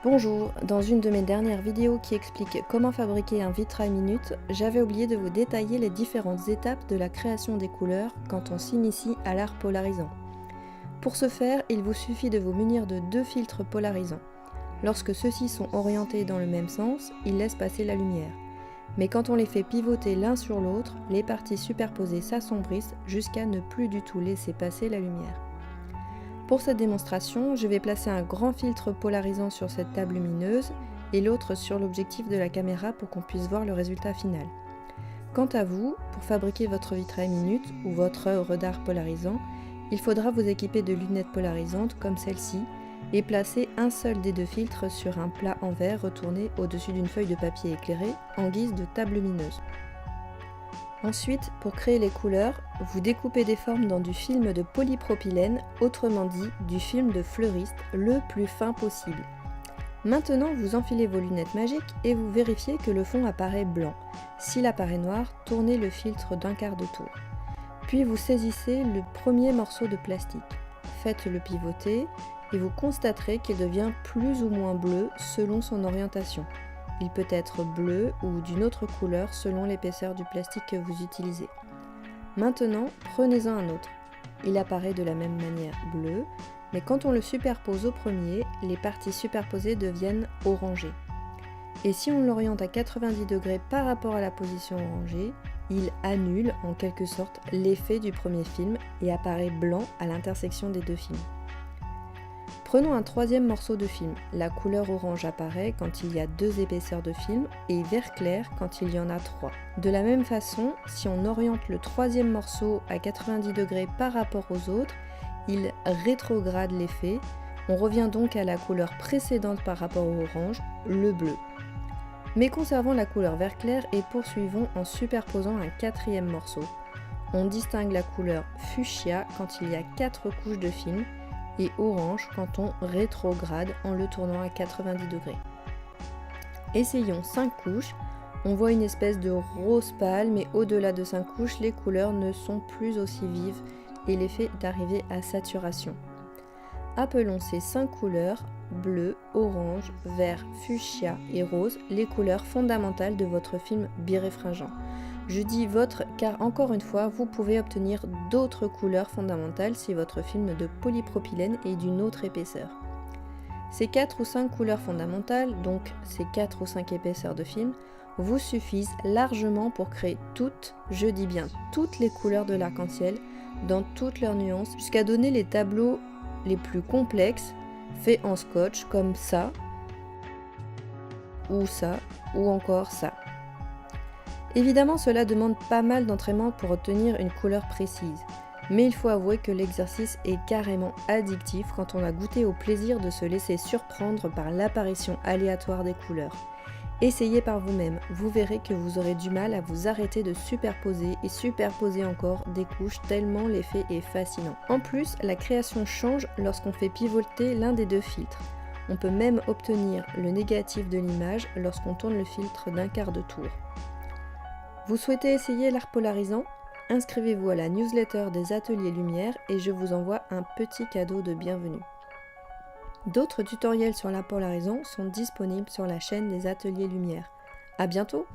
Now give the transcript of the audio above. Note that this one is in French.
Bonjour, dans une de mes dernières vidéos qui explique comment fabriquer un vitrail minute, j'avais oublié de vous détailler les différentes étapes de la création des couleurs quand on s'initie à l'art polarisant. Pour ce faire, il vous suffit de vous munir de deux filtres polarisants. Lorsque ceux-ci sont orientés dans le même sens, ils laissent passer la lumière. Mais quand on les fait pivoter l'un sur l'autre, les parties superposées s'assombrissent jusqu'à ne plus du tout laisser passer la lumière. Pour cette démonstration, je vais placer un grand filtre polarisant sur cette table lumineuse et l'autre sur l'objectif de la caméra pour qu'on puisse voir le résultat final. Quant à vous, pour fabriquer votre vitrail minute ou votre œuvre d'art polarisant, il faudra vous équiper de lunettes polarisantes comme celle-ci et placer un seul des deux filtres sur un plat en verre retourné au-dessus d'une feuille de papier éclairée en guise de table lumineuse. Ensuite, pour créer les couleurs, vous découpez des formes dans du film de polypropylène, autrement dit du film de fleuriste, le plus fin possible. Maintenant, vous enfilez vos lunettes magiques et vous vérifiez que le fond apparaît blanc. S'il apparaît noir, tournez le filtre d'un quart de tour. Puis vous saisissez le premier morceau de plastique. Faites-le pivoter et vous constaterez qu'il devient plus ou moins bleu selon son orientation. Il peut être bleu ou d'une autre couleur selon l'épaisseur du plastique que vous utilisez. Maintenant, prenez-en un autre. Il apparaît de la même manière bleu, mais quand on le superpose au premier, les parties superposées deviennent orangées. Et si on l'oriente à 90 degrés par rapport à la position orangée, il annule en quelque sorte l'effet du premier film et apparaît blanc à l'intersection des deux films. Prenons un troisième morceau de film. La couleur orange apparaît quand il y a deux épaisseurs de film et vert clair quand il y en a trois. De la même façon, si on oriente le troisième morceau à 90 degrés par rapport aux autres, il rétrograde l'effet. On revient donc à la couleur précédente par rapport au orange, le bleu. Mais conservons la couleur vert clair et poursuivons en superposant un quatrième morceau. On distingue la couleur fuchsia quand il y a 4 couches de film et orange quand on rétrograde en le tournant à 90 degrés. Essayons 5 couches, on voit une espèce de rose pâle, mais au-delà de 5 couches, les couleurs ne sont plus aussi vives et l'effet est arrivé à saturation. Appelons ces 5 couleurs, bleu, orange, vert, fuchsia et rose, les couleurs fondamentales de votre film biréfringent. Je dis votre car encore une fois, vous pouvez obtenir d'autres couleurs fondamentales si votre film de polypropylène est d'une autre épaisseur. Ces 4 ou 5 couleurs fondamentales, donc ces 4 ou 5 épaisseurs de film, vous suffisent largement pour créer toutes, je dis bien toutes les couleurs de l'arc-en-ciel, dans toutes leurs nuances, jusqu'à donner les tableaux les plus complexes, faits en scotch comme ça, ou encore ça. Évidemment, cela demande pas mal d'entraînement pour obtenir une couleur précise, mais il faut avouer que l'exercice est carrément addictif quand on a goûté au plaisir de se laisser surprendre par l'apparition aléatoire des couleurs. Essayez par vous-même, vous verrez que vous aurez du mal à vous arrêter de superposer et superposer encore des couches tellement l'effet est fascinant. En plus, la création change lorsqu'on fait pivoter l'un des deux filtres. On peut même obtenir le négatif de l'image lorsqu'on tourne le filtre d'un quart de tour. Vous souhaitez essayer l'art polarisant? Inscrivez-vous à la newsletter des ateliers Lumière et je vous envoie un petit cadeau de bienvenue. D'autres tutoriels sur l'art polarisant sont disponibles sur la chaîne des ateliers Lumière. À bientôt!